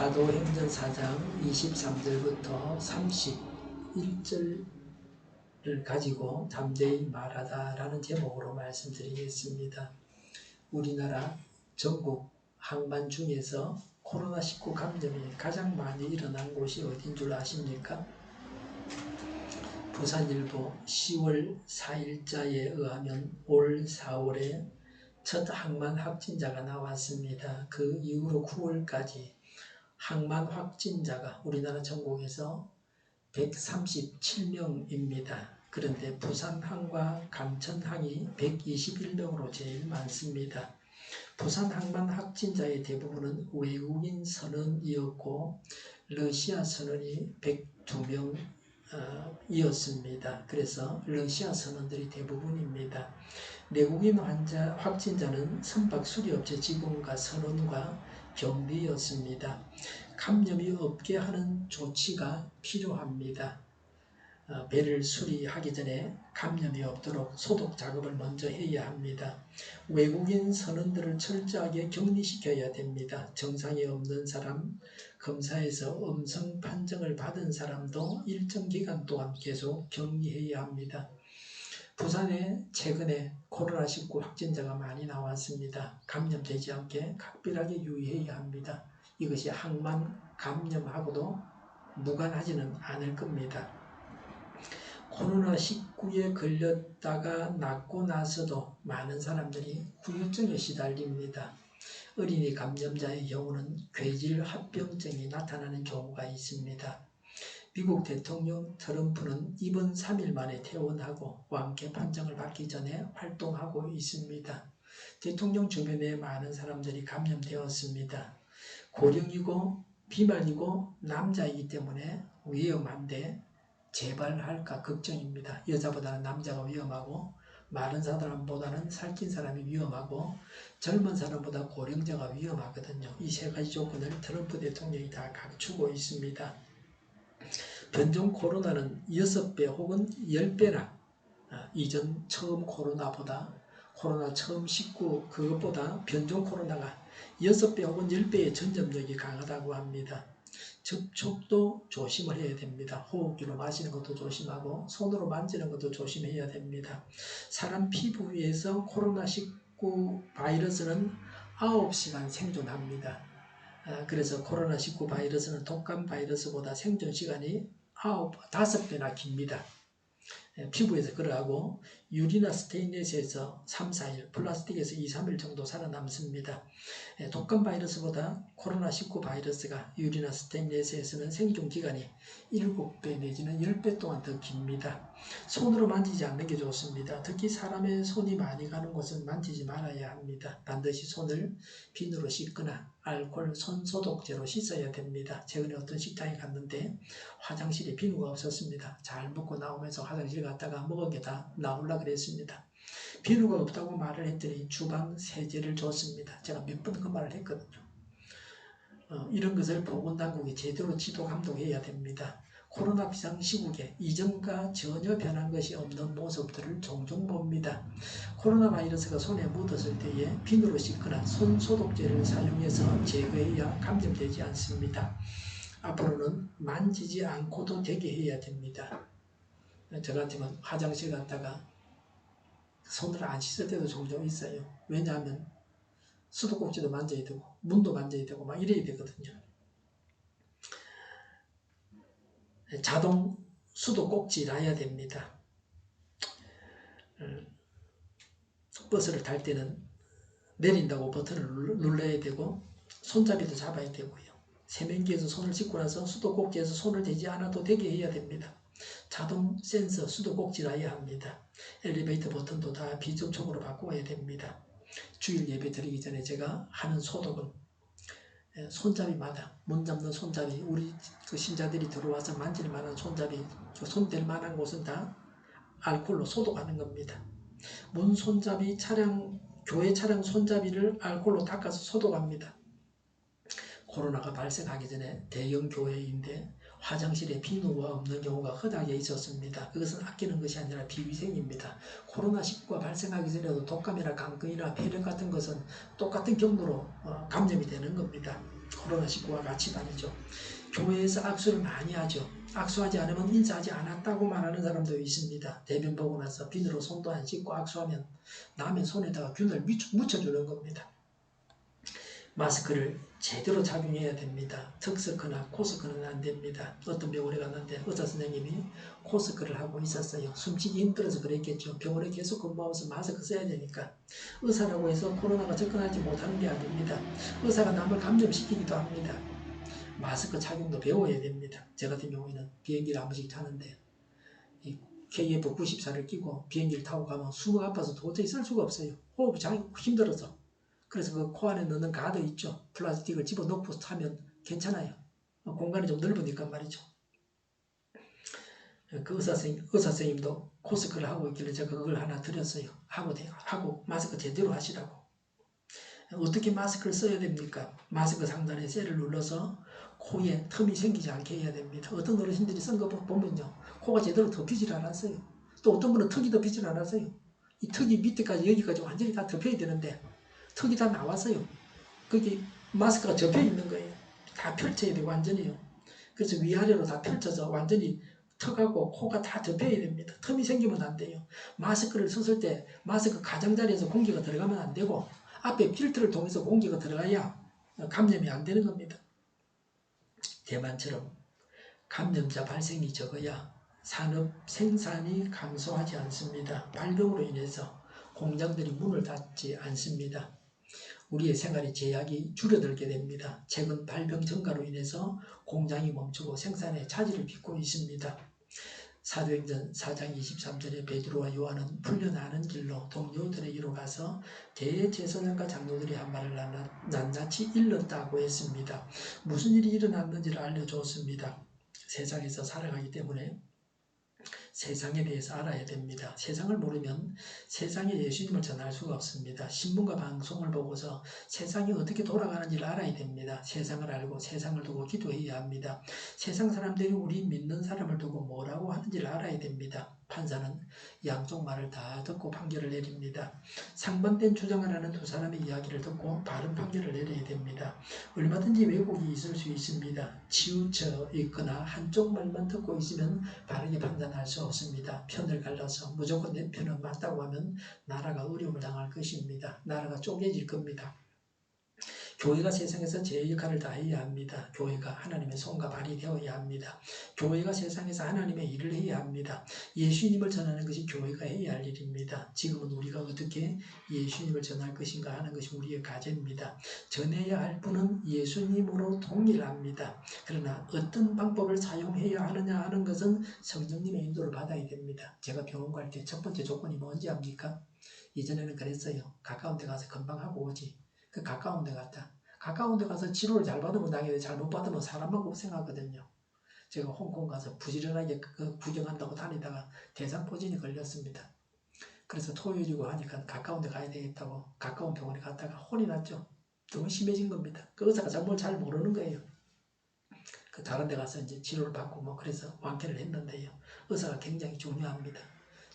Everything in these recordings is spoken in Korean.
사도행전 4장 23절부터 31절을 가지고 담대히 말하다 라는 제목으로 말씀드리겠습니다. 우리나라 전국 항만 중에서 코로나19 감염이 가장 많이 일어난 곳이 어딘 줄 아십니까? 부산일보 10월 4일자에 의하면 올 4월에 첫 항만 확진자가 나왔습니다. 그 이후로 9월까지 항만 확진자가 우리나라 전국에서 137명입니다. 그런데 부산항과 감천항이 121명으로 제일 많습니다. 부산항만 확진자의 대부분은 외국인 선원이었고 러시아 선원이 102명 이었습니다. 그래서 러시아 선원들이 대부분입니다. 내국인 확진자는 선박 수리업체 직원과 선원과 경비였습니다. 감염이 없게 하는 조치가 필요합니다. 배를 수리하기 전에 감염이 없도록 소독 작업을 먼저 해야 합니다. 외국인 선원들을 철저하게 격리시켜야 됩니다. 증상이 없는 사람, 검사에서 음성 판정을 받은 사람도 일정 기간 동안 계속 격리해야 합니다. 부산에 최근에 코로나19 확진자가 많이 나왔습니다. 감염되지 않게 각별하게 유의해야 합니다. 이것이 항만 감염하고도 무관하지는 않을 겁니다. 코로나19에 걸렸다가 낫고 나서도 많은 사람들이 후유증에 시달립니다. 어린이 감염자의 경우는 괴질합병증이 나타나는 경우가 있습니다. 미국 대통령 트럼프는 이번 3일 만에 퇴원하고 왕께 판정을 받기 전에 활동하고 있습니다. 대통령 주변에 많은 사람들이 감염되었습니다. 고령이고 비만이고 남자이기 때문에 위험한데 재발할까 걱정입니다. 여자보다는 남자가 위험하고 마른 사람보다는 살찐 사람이 위험하고 젊은 사람보다 고령자가 위험하거든요. 이 세 가지 조건을 트럼프 대통령이 다 갖추고 있습니다. 변종 코로나는 6배 혹은 10배나 이전 처음 코로나 처음 19 그것보다 변종 코로나가 6배 혹은 10배의 전염력이 강하다고 합니다. 접촉도 조심을 해야 됩니다. 호흡기로 마시는 것도 조심하고 손으로 만지는 것도 조심해야 됩니다. 사람 피부 위에서 코로나19 바이러스는 9시간 생존합니다. 그래서 코로나19 바이러스는 독감 바이러스보다 생존 시간이 5배나 깁니다. 피부에서 그러하고 유리나 스테인레스에서 3, 4일, 플라스틱에서 2, 3일 정도 살아남습니다. 독감 바이러스보다 코로나19 바이러스가 유리나 스테인레스에서는 생존 기간이 7배 내지는 10배 동안 더 깁니다. 손으로 만지지 않는 게 좋습니다. 특히 사람의 손이 많이 가는 곳은 만지지 말아야 합니다. 반드시 손을 비누로 씻거나 알코올 손소독제로 씻어야 됩니다. 최근에 어떤 식당에 갔는데 화장실에 비누가 없었습니다. 잘 먹고 나오면서 화장실 갔다가 먹은 게 다 나오려고 그랬습니다. 비누가 없다고 말을 했더니 주방 세제를 줬습니다. 제가 몇 번 그 말을 했거든요. 이런 것을 보건당국이 제대로 지도 감독해야 됩니다. 코로나 비상시국에 이전과 전혀 변한 것이 없는 모습들을 종종 봅니다. 코로나 바이러스가 손에 묻었을 때에 비누로 씻거나 손소독제를 사용해서 제거해야 감염되지 않습니다. 앞으로는 만지지 않고도 되게 해야 됩니다. 저 같으면 화장실 갔다가 손을 안 씻을 때도 종종 있어요. 왜냐하면 수도꼭지도 만져야 되고 문도 만져야 되고 막 이래야 되거든요. 자동 수도꼭지 놔야 됩니다. 버스를 탈 때는 내린다고 버튼을 눌러야 되고 손잡이도 잡아야 되고요. 세면기에서 손을 씻고 나서 수도꼭지에서 손을 대지 않아도 되게 해야 됩니다. 자동 센서 수도꼭지 놔야 합니다. 엘리베이터 버튼도 다 비접촉으로 바꿔야 됩니다. 주일 예배 드리기 전에 제가 하는 소독은 손잡이마다 문 잡는 손잡이 우리 그 신자들이 들어와서 만질 만한 손잡이 손댈 만한 곳은 다 알코올로 소독하는 겁니다. 문 손잡이 교회 차량 손잡이를 알코올로 닦아서 소독합니다. 코로나가 발생하기 전에 대형 교회인데 화장실에 비누가 없는 경우가 흔하게 있었습니다. 그것은 아끼는 것이 아니라 비위생입니다. 코로나19가 발생하기 전에도 독감이나 감금이나 폐렴 같은 것은 똑같은 경로로 감염이 되는 겁니다. 코로나19와 같이 다니죠. 교회에서 악수를 많이 하죠. 악수하지 않으면 인사하지 않았다고 말하는 사람도 있습니다. 대변 보고 나서 비누로 손도 안 씻고 악수하면 남의 손에다가 균을 묻혀주는 겁니다. 마스크를 제대로 착용해야 됩니다. 턱스크나 코스크는 안 됩니다. 어떤 병원에 갔는데 의사 선생님이 코스크를 하고 있었어요. 숨쉬기 힘들어서 그랬겠죠. 병원에 계속 근무하면서 마스크 써야 되니까. 의사라고 해서 코로나가 접근하지 못하는 게 아닙니다. 의사가 남을 감염시키기도 합니다. 마스크 착용도 배워야 됩니다. 저 같은 경우에는 비행기를 한 번씩 타는데 이 KF94를 끼고 비행기를 타고 가면 숨이 아파서 도저히 쓸 수가 없어요. 호흡이 잘 힘들어서. 그래서 그 코 안에 넣는 가드 있죠. 플라스틱을 집어넣고 타면 괜찮아요. 공간이 좀 넓으니까 말이죠. 그 의사 선생님도 코스크를 하고 있길래 제가 그걸 하나 드렸어요. 하고 마스크 제대로 하시라고. 어떻게 마스크를 써야 됩니까? 마스크 상단에 셀을 눌러서 코에 틈이 생기지 않게 해야 됩니다. 어떤 어르신들이 쓴 거 보면요. 코가 제대로 덮이질 않았어요. 또 어떤 분은 턱이 덮이질 않았어요. 이 턱이 밑에까지 여기까지 완전히 다 덮여야 되는데 턱이 다 나왔어요. 거기 마스크가 접혀 있는 거예요. 다 펼쳐야 되고 완전히요. 그래서 위아래로 다 펼쳐서 완전히 턱하고 코가 다 접혀야 됩니다. 틈이 생기면 안 돼요. 마스크를 썼을 때 마스크 가장자리에서 공기가 들어가면 안 되고 앞에 필터를 통해서 공기가 들어가야 감염이 안 되는 겁니다. 대만처럼 감염자 발생이 적어야 산업 생산이 감소하지 않습니다. 발병으로 인해서 공장들이 문을 닫지 않습니다. 우리의 생활의 제약이 줄어들게 됩니다. 최근 발병 증가로 인해서 공장이 멈추고 생산에 차질을 빚고 있습니다. 사도행전 4장 23절에 베드로와 요한은 풀려나는 길로 동료들에게로 가서 대제사장과 장로들이 한 말을 낱낱이 일렀다고 했습니다. 무슨 일이 일어났는지를 알려줬습니다. 세상에서 살아가기 때문에 세상에 대해서 알아야 됩니다. 세상을 모르면 세상에 예수님을 전할 수가 없습니다. 신문과 방송을 보고서 세상이 어떻게 돌아가는지를 알아야 됩니다. 세상을 알고 세상을 두고 기도해야 합니다. 세상 사람들이 우리 믿는 사람을 두고 뭐라고 하는지를 알아야 됩니다. 판사는 양쪽 말을 다 듣고 판결을 내립니다. 상반된 주장을 하는 두 사람의 이야기를 듣고 바른 판결을 내려야 됩니다. 얼마든지 왜곡이 있을 수 있습니다. 치우쳐 있거나 한쪽 말만 듣고 있으면 바르게 판단할 수 없습니다. 편을 갈라서 무조건 내 편은 맞다고 하면 나라가 어려움을 당할 것입니다. 나라가 쪼개질 겁니다. 교회가 세상에서 제 역할을 다해야 합니다. 교회가 하나님의 손과 발이 되어야 합니다. 교회가 세상에서 하나님의 일을 해야 합니다. 예수님을 전하는 것이 교회가 해야 할 일입니다. 지금은 우리가 어떻게 예수님을 전할 것인가 하는 것이 우리의 과제입니다. 전해야 할 분은 예수님으로 동일합니다. 그러나 어떤 방법을 사용해야 하느냐 하는 것은 성령님의 인도를 받아야 됩니다. 제가 병원 갈 때 첫 번째 조건이 뭔지 압니까? 이전에는 그랬어요. 가까운 데 가서 금방 하고 오지. 그 가까운 데 갔다. 가까운 데 가서 치료를 잘 받으면 나게 잘못 받으면 사람만 고생하거든요. 제가 홍콩 가서 부지런하게 구경한다고 다니다가 대상포진이 걸렸습니다. 그래서 토요일이고 하니까 가까운 데 가야 되겠다고 가까운 병원에 갔다가 혼이 났죠. 너무 심해진 겁니다. 그 의사가 정말 잘 모르는 거예요. 그 다른 데 가서 이제 치료를 받고 뭐 그래서 완쾌를 했는데요. 의사가 굉장히 중요합니다.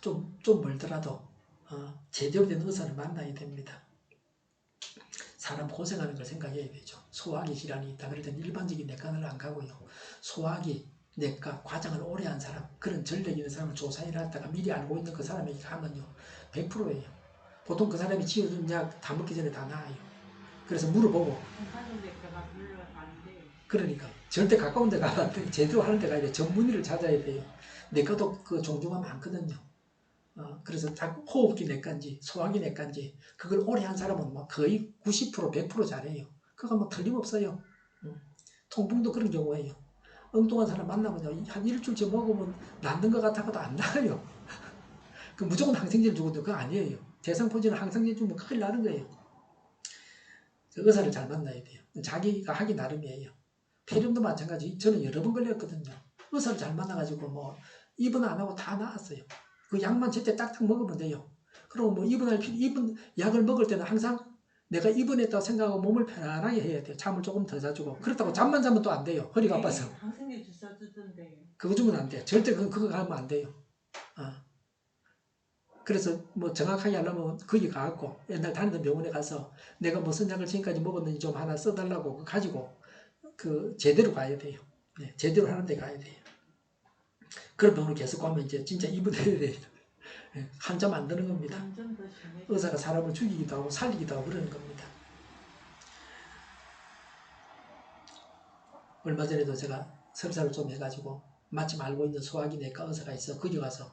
좀 멀더라도 제대로 된 의사를 만나야 됩니다. 사람 고생하는 걸 생각해야 되죠. 소화기 질환이 있다. 그럴 때는 일반적인 내과를 안 가고요. 소화기, 내과, 과장을 오래 한 사람, 그런 전력 있는 사람을 조사해놨다가 미리 알고 있는 그 사람에게 가면요. 100%예요. 보통 그 사람이 지어준 약 다 먹기 전에 다 나아요. 그래서 물어보고. 그러니까 절대 가까운 데 가면 안 돼요. 제대로 하는 데 가야 돼요. 전문의를 찾아야 돼요. 내과도 그 종류가 많거든요. 그래서 딱 호흡기 내과인지 소화기 내과인지 그걸 오래 한 사람은 뭐 거의 90% 100% 잘해요. 그거 뭐 틀림없어요. 통풍도 그런 경우예요. 엉뚱한 사람 만나면 한 일주일째 먹으면 낫는 것 같아도 안 나요. 그 무조건 항생제를 주거든요. 그거 아니에요. 대상포진은 항생제 주면 큰일 나는 거예요. 의사를 잘 만나야 돼요. 자기가 하기 나름이에요. 폐렴도 마찬가지. 저는 여러 번 걸렸거든요. 의사를 잘 만나가지고 뭐 입원 안 하고 다 나았어요. 그 약만 제때 딱딱 먹으면 돼요. 그리고 뭐 입원 약을 먹을 때는 항상 내가 입원했다고 생각하고 몸을 편안하게 해야 돼요. 잠을 조금 더 자주고. 그렇다고 잠만 자면 또 안 돼요. 허리가 아파서. 항생제 주사 주던데. 그거 주면 안 돼요. 절대 그거 하면 안 돼요. 그래서 뭐 정확하게 하려면 거기 가갖고 옛날 다니던 병원에 가서 내가 무슨 약을 지금까지 먹었는지 좀 하나 써달라고 가지고 제대로 가야 돼요. 네, 제대로 하는 데 가야 돼요. 그런 병으로 계속 가면 이제 진짜 입원해야 돼요. 네, 한자 만드는 겁니다. 점점 더 심해. 의사가 사람을 죽이기도 하고 살리기도 하고 그러는 겁니다. 얼마 전에도 제가 설사를 좀 해가지고 마침 알고 있는 소화기 내과 의사가 있어. 거기 가서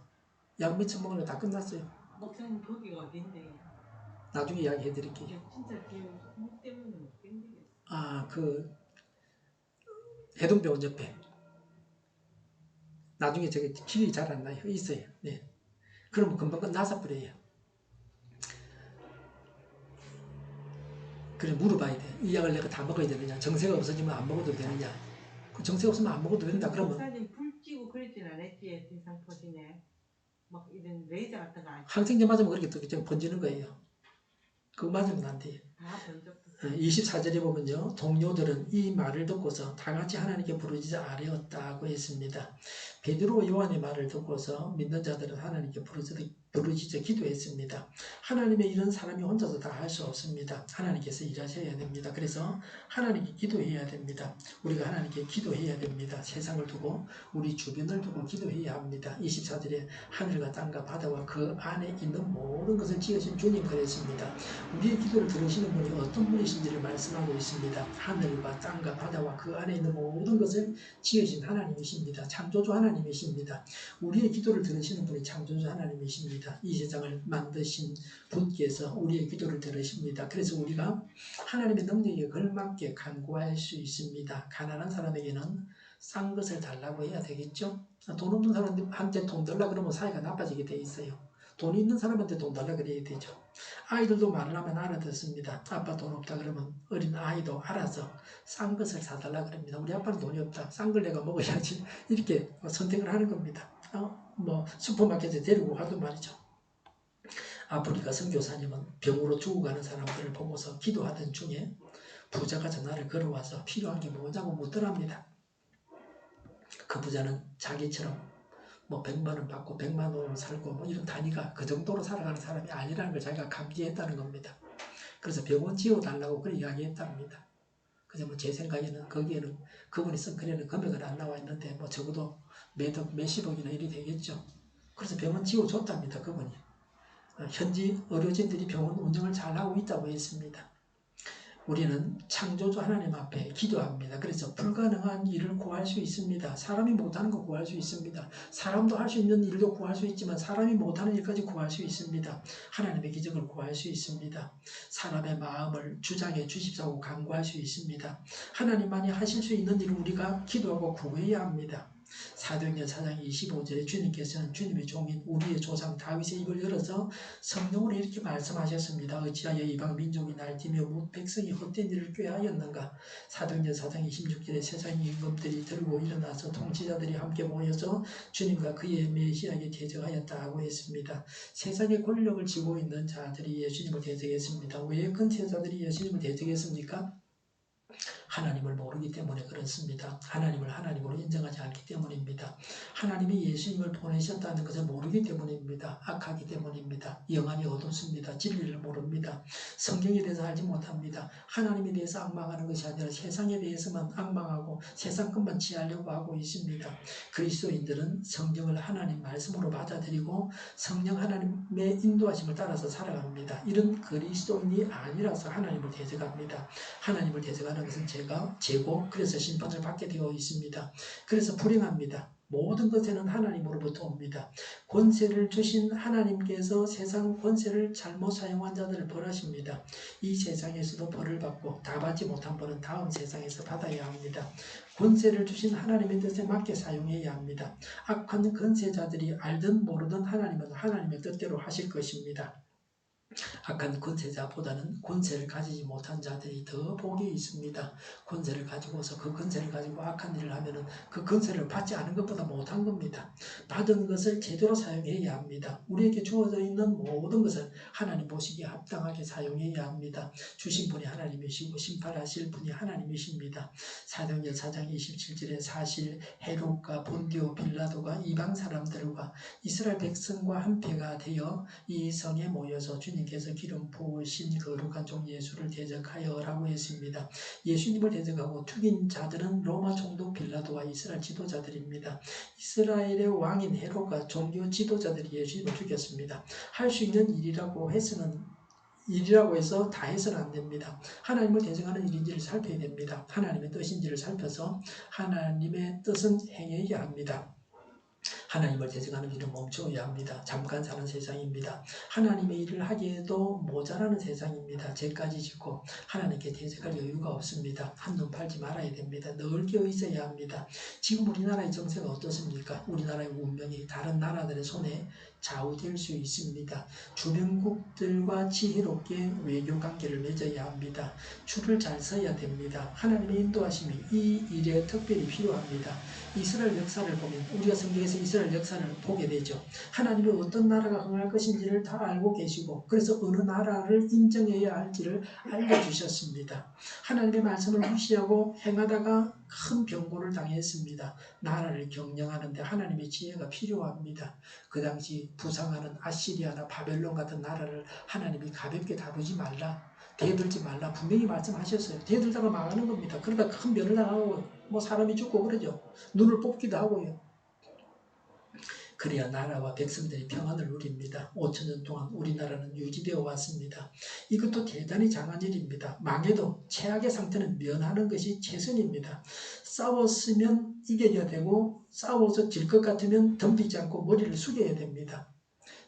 약 며칠 먹으면 다 끝났어요. 목사님 거기가 어딘데? 나중에 이야기해 드릴게요. 진짜 목 때문에 못 견디겠어. 해동병원 옆에. 나중에 저게 기억이 잘 안 나요. 있어요. 네. 그러면 금방 끝나서 버려요. 그래 물어봐야 돼. 이 약을 내가 다 먹어야 되느냐. 정세가 없어지면 안 먹어도 되느냐. 그 정세 없으면 안 먹어도 된다. 그러면 목사님 불 찌고 그랬진 않았지. 대상포진에 막 이런 레이저 같은 거 안. 항생제 맞으면 그렇게 또 번지는 거예요. 그거 맞으면 안 돼요. 다 번졌어. 24절에 보면요. 동료들은 이 말을 듣고서 다 같이 하나님께 부르짖어 아뢰었다고 했습니다. 베드로 요한의 말을 듣고서 믿는 자들은 하나님께 부르짖어 기도했습니다. 하나님의 일은 사람이 혼자서 다 할 수 없습니다. 하나님께서 일하셔야 됩니다. 그래서 하나님께 기도해야 됩니다. 우리가 하나님께 기도해야 됩니다. 세상을 두고 우리 주변을 두고 기도해야 합니다. 24절에 하늘과 땅과 바다와 그 안에 있는 모든 것을 지으신 주님 그랬습니다. 우리의 기도를 들으시는 분이 어떤 분이신지를 말씀하고 있습니다. 하늘과 땅과 바다와 그 안에 있는 모든 것을 지으신 하나님이십니다. 창조주 하나님이십니다. 우리의 기도를 들으시는 분이 창조주 하나님이십니다. 이 세상을 만드신 분께서 우리의 기도를 들으십니다. 그래서 우리가 하나님의 능력에 걸맞게 간구할 수 있습니다. 가난한 사람에게는 싼 것을 달라고 해야 되겠죠. 돈 없는 사람한테 돈 달라 그러면 사이가 나빠지게 돼 있어요. 돈이 있는 사람한테 돈 달라 그래야 되죠. 아이들도 말을 하면 알아듣습니다. 아빠 돈 없다 그러면 어린 아이도 알아서 싼 것을 사달라 그럽니다. 우리 아빠는 돈이 없다. 싼 걸 내가 먹어야지. 이렇게 선택을 하는 겁니다. 슈퍼마켓에 데리고 가도 말이죠. 아프리카 선교사님은 병으로 죽어가는 사람들을 보고서 기도하던 중에 부자가 전화를 걸어와서 필요한 게 뭐냐고 묻더랍니다. 그 부자는 자기처럼 100만 원 받고 100만 원을 살고 이런 단위가 그 정도로 살아가는 사람이 아니라는 걸 자기가 감지했다는 겁니다. 그래서 병원 지어달라고 그렇게 이야기했답니다. 그래서 제 생각에는 거기에는 그분이 쓴 글에는 금액은 안 나와 있는데 적어도 몇십억이나 일이 되겠죠. 그래서 병원 지어줬답니다. 그분이. 현지 의료진들이 병원 운영을 잘하고 있다고 했습니다. 우리는 창조주 하나님 앞에 기도합니다. 그래서 불가능한 일을 구할 수 있습니다. 사람이 못하는 거 구할 수 있습니다. 사람도 할 수 있는 일도 구할 수 있지만 사람이 못하는 일까지 구할 수 있습니다. 하나님의 기적을 구할 수 있습니다. 사람의 마음을 주장해 주십사고 간구할 수 있습니다. 하나님만이 하실 수 있는 일을 우리가 기도하고 구해야 합니다. 사도행전 4장 25절에 주님께서는 주님의 종인 우리의 조상 다윗의 입을 열어서 성령으로 이렇게 말씀하셨습니다. 어찌하여 이방 민족이 날뛰며 백성이 헛된 일을 꾀하였는가. 사도행전 4장 26절에 세상의 임금들이 들고 일어나서 통치자들이 함께 모여서 주님과 그의 메시아에게 대적하였다고 했습니다. 세상의 권력을 쥐고 있는 자들이 예수님을 대적했습니다. 왜 근처자들이 예수님을 대적했습니까? 하나님을 모르기 때문에 그렇습니다. 하나님을 하나님으로 인정하지 않기 때문입니다. 하나님이 예수님을 보내셨다는 것을 모르기 때문입니다. 악하기 때문입니다. 영안이 어둡습니다. 진리를 모릅니다. 성경에 대해서 알지 못합니다. 하나님에 대해서 악망하는 것이 아니라 세상에 대해서만 악망하고 세상 것만 취하려고 하고 있습니다. 그리스도인들은 성경을 하나님 말씀으로 받아들이고 성령 하나님의 인도하심을 따라서 살아갑니다. 이런 그리스도인이 아니라서 하나님을 대적합니다. 하나님을 대적하는 것은 죄고 그래서 심판을 받게 되어 있습니다. 그래서 불행합니다. 모든 것에는 하나님으로부터 옵니다. 권세를 주신 하나님께서 세상 권세를 잘못 사용한 자들을 벌하십니다. 이 세상에서도 벌을 받고 다 받지 못한 벌은 다음 세상에서 받아야 합니다. 권세를 주신 하나님의 뜻에 맞게 사용해야 합니다. 악한 권세자들이 알든 모르든 하나님은 하나님의 뜻대로 하실 것입니다. 악한 권세자보다는 권세를 가지지 못한 자들이 더 복이 있습니다. 권세를 가지고서 그 권세를 가지고 악한 일을 하면은 그 권세를 받지 않은 것보다 못한 겁니다. 받은 것을 제대로 사용해야 합니다. 우리에게 주어져 있는 모든 것을 하나님 보시기에 합당하게 사용해야 합니다. 주신 분이 하나님이시고 심판하실 분이 하나님이십니다. 사도행전 4장 27절에 사실 헤롯과 본디오 빌라도가 이방 사람들과 이스라엘 백성과 한패가 되어 이 성에 모여서 주님 주님께서 기름 부으신 거룩한 종 예수를 대적하여라고 했습니다. 예수님을 대적하고 죽인 자들은 로마 총독 빌라도와 이스라엘 지도자들입니다. 이스라엘의 왕인 헤롯과 종교 지도자들이 예수님을 죽였습니다. 할 수 있는 일이라고 해서 다 해서는 안 됩니다. 하나님을 대적하는 일인지를 살펴야 됩니다. 하나님의 뜻인지를 살펴서 하나님의 뜻은 행해야 합니다. 하나님을 대적하는 일은 멈춰야 합니다. 잠깐 사는 세상입니다. 하나님의 일을 하기에도 모자라는 세상입니다. 죄까지 짓고 하나님께 대적할 여유가 없습니다. 한눈 팔지 말아야 됩니다. 늘 깨어 있어야 합니다. 지금 우리나라의 정세가 어떻습니까? 우리나라의 운명이 다른 나라들의 손에 좌우될 수 있습니다. 주변국들과 지혜롭게 외교관계를 맺어야 합니다. 줄을 잘 서야 됩니다. 하나님의 인도하심이 이 일에 특별히 필요합니다. 이스라엘 역사를 보면 우리가 성경에서 이스라엘 역사를 보게 되죠. 하나님이 어떤 나라가 흥할 것인지를 다 알고 계시고 그래서 어느 나라를 인정해야 할지를 알려주셨습니다. 하나님의 말씀을 무시하고 행하다가 큰 병고를 당했습니다. 나라를 경영하는데 하나님의 지혜가 필요합니다. 그 당시 부상하는 아시리아나 바벨론 같은 나라를 하나님이 가볍게 다루지 말라, 대들지 말라 분명히 말씀하셨어요. 대들다가 망하는 겁니다. 그러다 큰 변을 당하고 사람이 죽고 그러죠. 눈을 뽑기도 하고요. 그래야 나라와 백성들이 평안을 누립니다. 5,000년 동안 우리나라는 유지되어 왔습니다. 이것도 대단히 장한 일입니다. 망해도 최악의 상태는 면하는 것이 최선입니다. 싸웠으면 이겨야 되고 싸워서 질 것 같으면 덤비지 않고 머리를 숙여야 됩니다.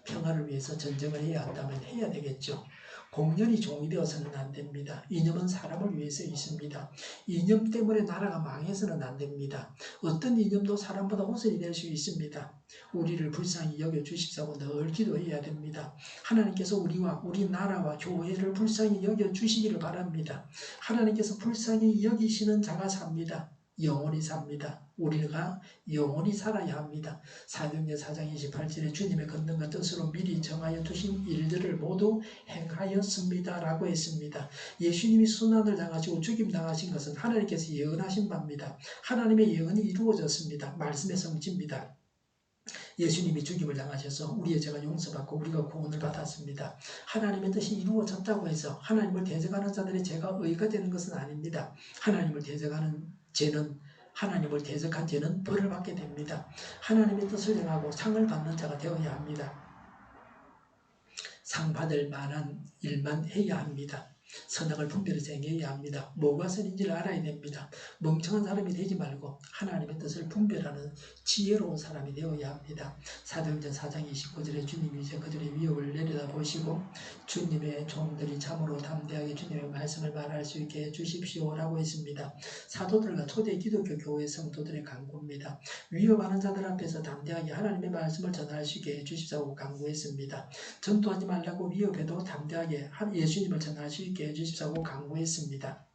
평화를 위해서 전쟁을 해야 한다면 해야 되겠죠. 공연이 종이 되어서는 안 됩니다. 이념은 사람을 위해서 있습니다. 이념 때문에 나라가 망해서는 안 됩니다. 어떤 이념도 사람보다 우선이 될 수 있습니다. 우리를 불쌍히 여겨주십사고 늘 기도해야 됩니다. 하나님께서 우리와 우리 나라와 교회를 불쌍히 여겨주시기를 바랍니다. 하나님께서 불쌍히 여기시는 자가 삽니다. 영원히 삽니다. 우리가 영원히 살아야 합니다. 사도행전 4장 28절에 주님의 권능과 뜻으로 미리 정하여 두신 일들을 모두 행하였습니다 라고 했습니다. 예수님이 순환을 당하시고 죽임 당하신 것은 하나님께서 예언하신 바입니다. 하나님의 예언이 이루어졌습니다. 말씀의 성취입니다. 예수님이 죽임을 당하셔서 우리의 죄가 용서받고 우리가 구원을 받았습니다. 하나님의 뜻이 이루어졌다고 해서 하나님을 대적하는 자들의 죄가 의가 되는 것은 아닙니다. 하나님을 대적하는 죄는 하나님을 대적한 죄는 벌을 받게 됩니다. 하나님의 뜻을 행하고 상을 받는 자가 되어야 합니다. 상 받을 만한 일만 해야 합니다. 선악을 분별해서 행해야 합니다. 뭐가 선인지를 알아야 됩니다. 멍청한 사람이 되지 말고 하나님의 뜻을 분별하는 지혜로운 사람이 되어야 합니다. 사도행전 4장 29절에 주님이 이제 그들의 위협을 내려다보시고 주님의 종들이 참으로 담대하게 주님의 말씀을 말할 수 있게 해주십시오라고 했습니다. 사도들과 초대 기독교 교회 성도들의 간구입니다. 위협하는 자들 앞에서 담대하게 하나님의 말씀을 전할 수 있게 해주십사고 간구했습니다. 전투하지 말라고 위협해도 담대하게 예수님을 전할 수 있게 해주십사고 간구했습니다.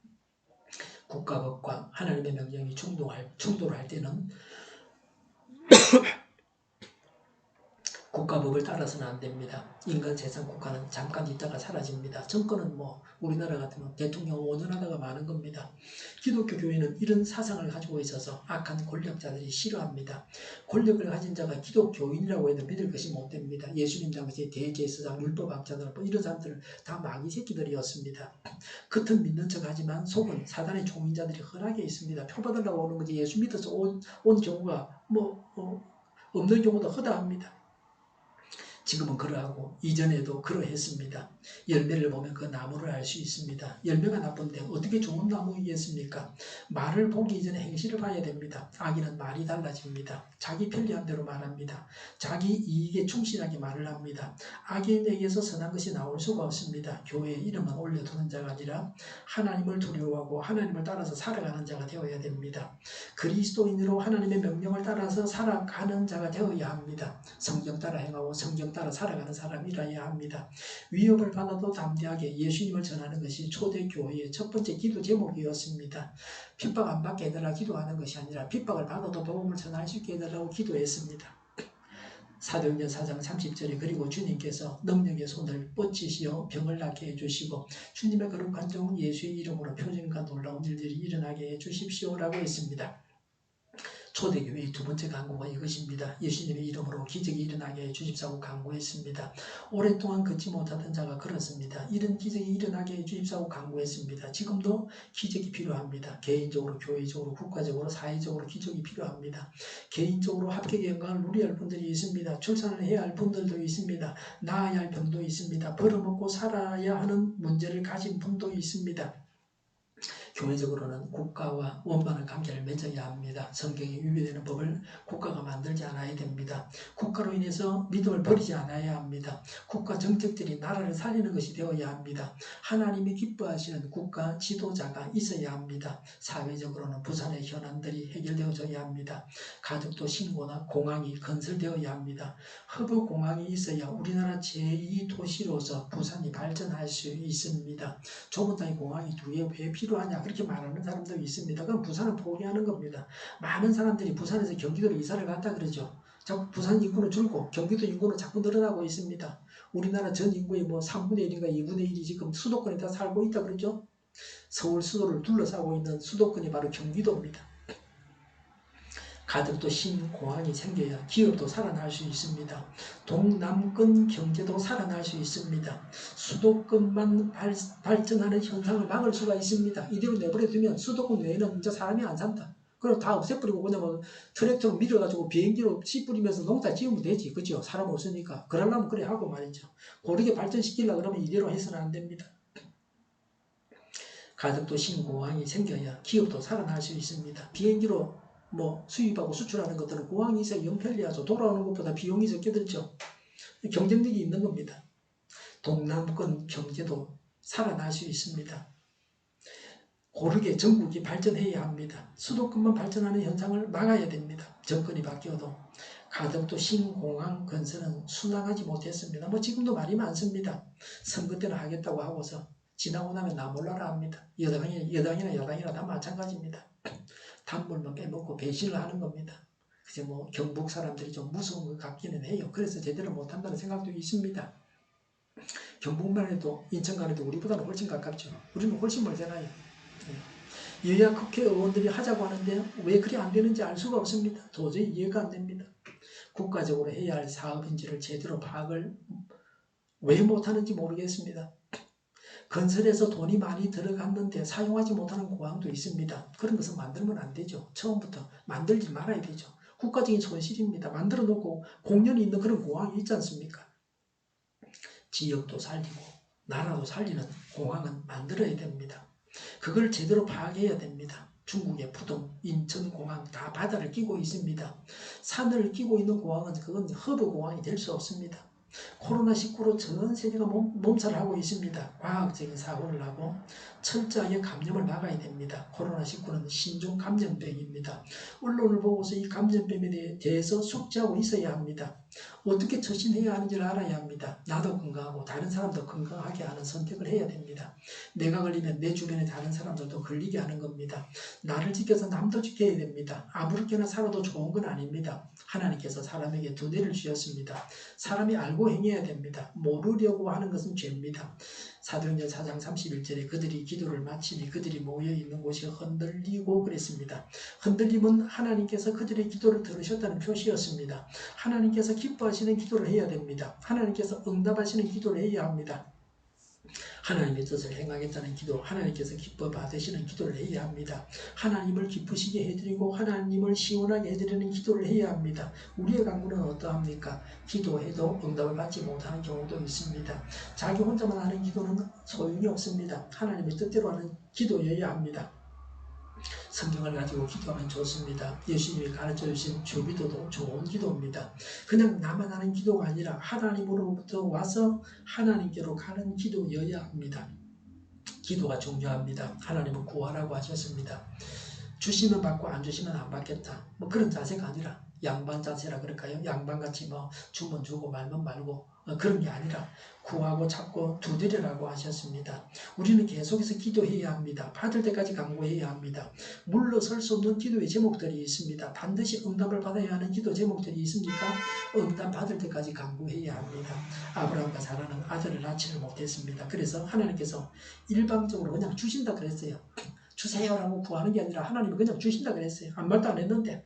국가법과 하나님의 명령이 충돌할 때는 국가법을 따라서는 안 됩니다. 인간 세상 국가는 잠깐 있다가 사라집니다. 정권은 우리나라 같으면 대통령 5년 하다가 마는 겁니다. 기독교 교회는 이런 사상을 가지고 있어서 악한 권력자들이 싫어합니다. 권력을 가진 자가 기독교인이라고 해도 믿을 것이 못 됩니다. 예수님 당시에 대제사장, 율법학자들 이런 사람들은 다 마귀 새끼들이었습니다. 겉은 믿는 척하지만 속은 사단의 종인자들이 흔하게 있습니다. 표받으려고 오는 거지 예수 믿어서 온 경우가 없는 경우도 허다합니다. 지금은 그러하고 이전에도 그러했습니다. 열매를 보면 그 나무를 알 수 있습니다. 열매가 나쁜데 어떻게 좋은 나무이겠습니까? 말을 보기 이전에 행실을 봐야 됩니다. 악인은 말이 달라집니다. 자기 편리한 대로 말합니다. 자기 이익에 충실하게 말을 합니다. 악인에게서 선한 것이 나올 수가 없습니다. 교회에 이름만 올려두는 자가 아니라 하나님을 두려워하고 하나님을 따라서 살아가는 자가 되어야 됩니다. 그리스도인으로 하나님의 명령을 따라서 살아가는 자가 되어야 합니다. 성경 따라 행하고 성경 따라 살아가는 사람이라야 합니다. 위협을 받아도 담대하게 예수님을 전하는 것이 초대교회의 첫 번째 기도 제목이었습니다. 핍박 안 받게 해달라 기도하는 것이 아니라 핍박을 받아도 복음을 전할 수 있게 해달라고 기도했습니다. 사도행전 4장 30절에 그리고 주님께서 능력의 손을 뻗치시어 병을 낫게 해주시고 주님의 거룩한 종 예수의 이름으로 표징과 놀라운 일들이 일어나게 해주십시오라고 했습니다. 초대교회의 두 번째 간구가 이것입니다. 예수님의 이름으로 기적이 일어나게 해 주십사고 간구했습니다. 오랫동안 걷지 못하던 자가 걸었습니다. 이런 기적이 일어나게 해 주십사고 간구했습니다. 지금도 기적이 필요합니다. 개인적으로, 교회적으로, 국가적으로, 사회적으로 기적이 필요합니다. 개인적으로 합격의 영광을 누려야 할 분들이 있습니다. 출산을 해야 할 분들도 있습니다. 낳아야 할 병도 있습니다. 벌어먹고 살아야 하는 문제를 가진 분도 있습니다. 교회적으로는 국가와 원만한 관계를 맺어야 합니다. 성경에 위배되는 법을 국가가 만들지 않아야 됩니다. 국가로 인해서 믿음을 버리지 않아야 합니다. 국가 정책들이 나라를 살리는 것이 되어야 합니다. 하나님이 기뻐하시는 국가 지도자가 있어야 합니다. 사회적으로는 부산의 현안들이 해결되어져야 합니다. 가덕도 신고나 공항이 건설되어야 합니다. 허브 공항이 있어야 우리나라 제2도시로서 부산이 발전할 수 있습니다. 좁은 땅에 공항이 두 개 왜 필요하냐 그렇게 말하는 사람도 있습니다. 그럼 부산은 포기하는 겁니다. 많은 사람들이 부산에서 경기도로 이사를 갔다 그러죠. 자꾸 부산 인구는 줄고 경기도 인구는 자꾸 늘어나고 있습니다. 우리나라 전 인구의 뭐 3분의 1인가 2분의 1이 지금 수도권에 다 살고 있다 그러죠. 서울 수도를 둘러싸고 있는 수도권이 바로 경기도입니다. 가덕도 신공항이 생겨야 기업도 살아날 수 있습니다. 동남권 경제도 살아날 수 있습니다. 수도권만 발전하는 현상을 막을 수가 있습니다. 이대로 내버려두면 수도권 외에는 이제 사람이 안 산다. 그럼 다 없애버리고 그냥 뭐 트랙터로 밀어가지고 비행기로 씨 뿌리면서 농사 지으면 되지. 그죠? 사람 없으니까. 그러려면 그래 하고 말이죠. 고르게 발전시키려고 그러면 이대로 해서는 안 됩니다. 가덕도 신공항이 생겨야 기업도 살아날 수 있습니다. 비행기로 뭐 수입하고 수출하는 것들은 공항이 있어야 영편리하죠. 돌아오는 것보다 비용이 적게 들죠. 경쟁력이 있는 겁니다. 동남권 경제도 살아날 수 있습니다. 고르게 전국이 발전해야 합니다. 수도권만 발전하는 현상을 막아야 됩니다. 정권이 바뀌어도. 가덕도 신공항 건설은 순항하지 못했습니다. 뭐 지금도 말이 많습니다. 선거 때는 하겠다고 하고서 지나고 나면 나 몰라라 합니다. 여당이나 야당이나 다 마찬가지입니다. 단물만 빼먹고 배신을 하는 겁니다. 그래서 뭐 경북 사람들이 좀 무서운 것 같기는 해요. 그래서 제대로 못한다는 생각도 있습니다. 경북만 해도 인천만 해도 우리보다는 훨씬 가깝죠. 우리는 훨씬 멀잖아요. 여야 국회의원들이 하자고 하는데 왜 그리 안 되는지 알 수가 없습니다. 도저히 이해가 안 됩니다. 국가적으로 해야 할 사업인지를 제대로 파악을 왜 못하는지 모르겠습니다. 건설에서 돈이 많이 들어갔는데 사용하지 못하는 공항도 있습니다. 그런 것은 만들면 안 되죠. 처음부터 만들지 말아야 되죠. 국가적인 손실입니다. 만들어 놓고 공연이 있는 그런 공항이 있지 않습니까? 지역도 살리고 나라도 살리는 공항은 만들어야 됩니다. 그걸 제대로 파악해야 됩니다. 중국의 푸동, 인천공항 다 바다를 끼고 있습니다. 산을 끼고 있는 공항은 그건 허브 공항이 될 수 없습니다. 코로나19로 전 세계가 몸살하고 있습니다. 과학적인 사고를 하고 철저하게 감염을 막아야 됩니다. 코로나19는 신종 감염병입니다. 언론을 보고서 이 감염병에 대해서 숙지하고 있어야 합니다. 어떻게 처신해야 하는지를 알아야 합니다. 나도 건강하고 다른 사람도 건강하게 하는 선택을 해야 됩니다. 내가 걸리면 내 주변에 다른 사람들도 걸리게 하는 겁니다. 나를 지켜서 남도 지켜야 됩니다. 아무렇게나 살아도 좋은 건 아닙니다. 하나님께서 사람에게 두 대를 주셨습니다. 사람이 알고 행해야 됩니다. 모르려고 하는 것은 죄입니다. 사도행전 4장 31절에 그들이 기도를 마치니 그들이 모여있는 곳이 흔들리고 그랬습니다. 흔들림은 하나님께서 그들의 기도를 들으셨다는 표시였습니다. 하나님께서 기뻐하시는 기도를 해야 됩니다. 하나님께서 응답하시는 기도를 해야 합니다. 하나님의 뜻을 행하겠다는 기도, 하나님께서 기뻐 받으시는 기도를 해야 합니다. 하나님을 기쁘시게 해드리고 하나님을 시원하게 해드리는 기도를 해야 합니다. 우리의 간구는 어떠합니까? 기도해도 응답을 받지 못하는 경우도 있습니다. 자기 혼자만 하는 기도는 소용이 없습니다. 하나님의 뜻대로 하는 기도여야 합니다. 성경을 가지고 기도하면 좋습니다. 예수님이 가르쳐주신 주기도도 좋은 기도입니다. 그냥 나만 하는 기도가 아니라 하나님으로부터 와서 하나님께로 가는 기도여야 합니다. 기도가 중요합니다. 하나님은 구하라고 하셨습니다. 주시면 받고 안 주시면 안 받겠다. 뭐 그런 자세가 아니라 양반 자세라 그럴까요? 양반같이 뭐 주면 주고 말면 말고 그런 게 아니라 구하고 찾고 두드리라고 하셨습니다. 우리는 계속해서 기도해야 합니다. 받을 때까지 간구해야 합니다. 물러설 수 없는 기도의 제목들이 있습니다. 반드시 응답을 받아야 하는 기도 제목들이 있습니까? 응답 받을 때까지 간구해야 합니다. 아브라함과 사라는 아들을 낳지를 못했습니다. 그래서 하나님께서 일방적으로 그냥 주신다 그랬어요. 주세요라고 구하는 게 아니라 하나님은 그냥 주신다 그랬어요. 아무 말도 안 했는데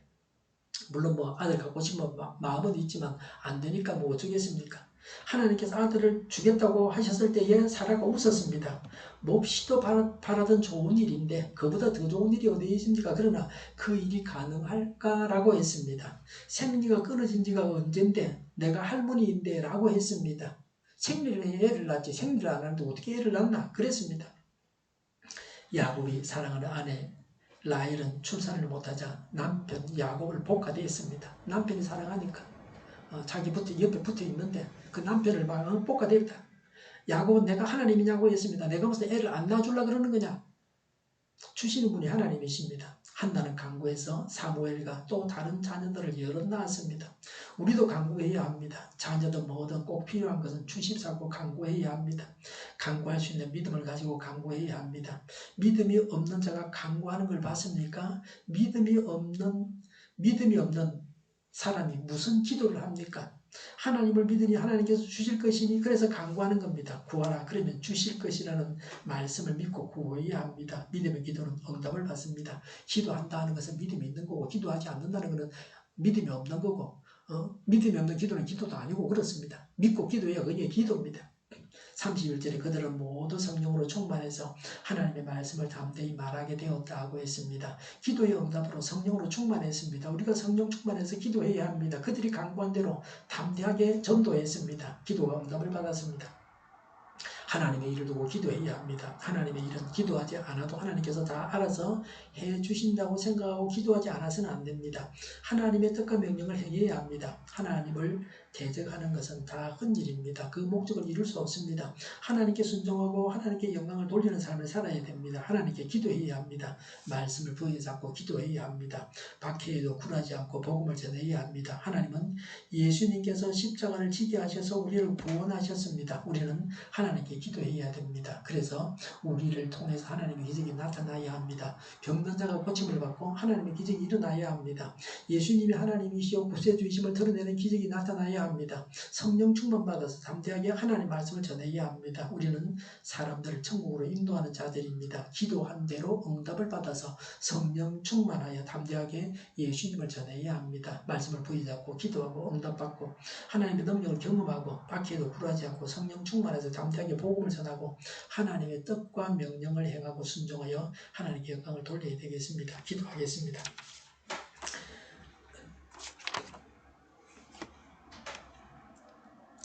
물론 뭐 아들 갖고 싶은 마음은 있지만 안 되니까 뭐 어쩌겠습니까? 하나님께서 아들을 주겠다고 하셨을 때에 사라가 웃었습니다. 몹시도 바라던 좋은 일인데 그보다 더 좋은 일이 어디 있습니까? 그러나 그 일이 가능할까라고 했습니다. 생리가 끊어진 지가 언젠데 내가 할머니인데 라고 했습니다. 생리를 해 애를 낳지 생리를 안 하는데 어떻게 애를 낳나 그랬습니다. 야곱이 사랑하는 아내 라헬은 출산을 못하자 남편 야곱을 복가대했습니다. 남편이 사랑하니까 자기 옆에 붙어 있는데 그 남편을 막 복가대했다. 야곱은 내가 하나님이냐고 했습니다. 내가 무슨 애를 안 낳아주려고 그러는 거냐? 주시는 분이 하나님이십니다. 한나는 간구해서 사무엘과 또 다른 자녀들을 여럿 낳았습니다. 우리도 간구해야 합니다. 자녀든 뭐든 꼭 필요한 것은 주십사고 간구해야 합니다. 간구할 수 있는 믿음을 가지고 간구해야 합니다. 믿음이 없는 자가 간구하는 걸 봤습니까? 믿음이 없는 사람이 무슨 기도를 합니까? 하나님을 믿으니 하나님께서 주실 것이니 그래서 간구하는 겁니다. 구하라 그러면 주실 것이라는 말씀을 믿고 구해야 합니다. 믿음의 기도는 응답을 받습니다. 기도한다 하는 것은 믿음이 있는 거고 기도하지 않는다는 것은 믿음이 없는 거고 믿음이 없는 기도는 기도도 아니고 그렇습니다. 믿고 기도해야 그게 기도입니다. 31절에 그들은 모두 성령으로 충만해서 하나님의 말씀을 담대히 말하게 되었다고 했습니다. 기도의 응답으로 성령으로 충만했습니다. 우리가 성령 충만해서 기도해야 합니다. 그들이 간구한 대로 담대하게 전도했습니다. 기도가 응답을 받았습니다. 하나님의 일을 두고 기도해야 합니다. 하나님의 일은 기도하지 않아도 하나님께서 다 알아서 해주신다고 생각하고 기도하지 않아서는 안 됩니다. 하나님의 뜻과 명령을 행해야 합니다. 하나님을 대적하는 것은 다 헛일입니다. 그 목적을 이룰 수 없습니다. 하나님께 순종하고 하나님께 영광을 돌리는 삶을 살아야 됩니다. 하나님께 기도해야 합니다. 말씀을 부여잡고 기도해야 합니다. 박해에도 굴하지 않고 복음을 전해야 합니다. 하나님은 예수님께서 십자가를 지게 하셔서 우리를 구원하셨습니다. 우리는 하나님께 기도해야 됩니다. 그래서 우리를 통해서 하나님의 기적이 나타나야 합니다. 병든 자가 고침을 받고 하나님의 기적이 일어나야 합니다. 예수님이 하나님이시오 구세주이심을 드러내는 기적이 나타나야 합니다. 성령 충만 받아서 담대하게 하나님 말씀을 전해야 합니다. 우리는 사람들을 천국으로 인도하는 자들입니다. 기도한 대로 응답을 받아서 성령 충만하여 담대하게 예수님을 전해야 합니다. 말씀을 부여잡고 기도하고 응답받고 하나님의 능력을 경험하고 박해에도 굴하지 않고 성령 충만해서 담대하게 복음을 전하고 하나님의 뜻과 명령을 행하고 순종하여 하나님께 영광을 돌려야 되겠습니다. 기도하겠습니다.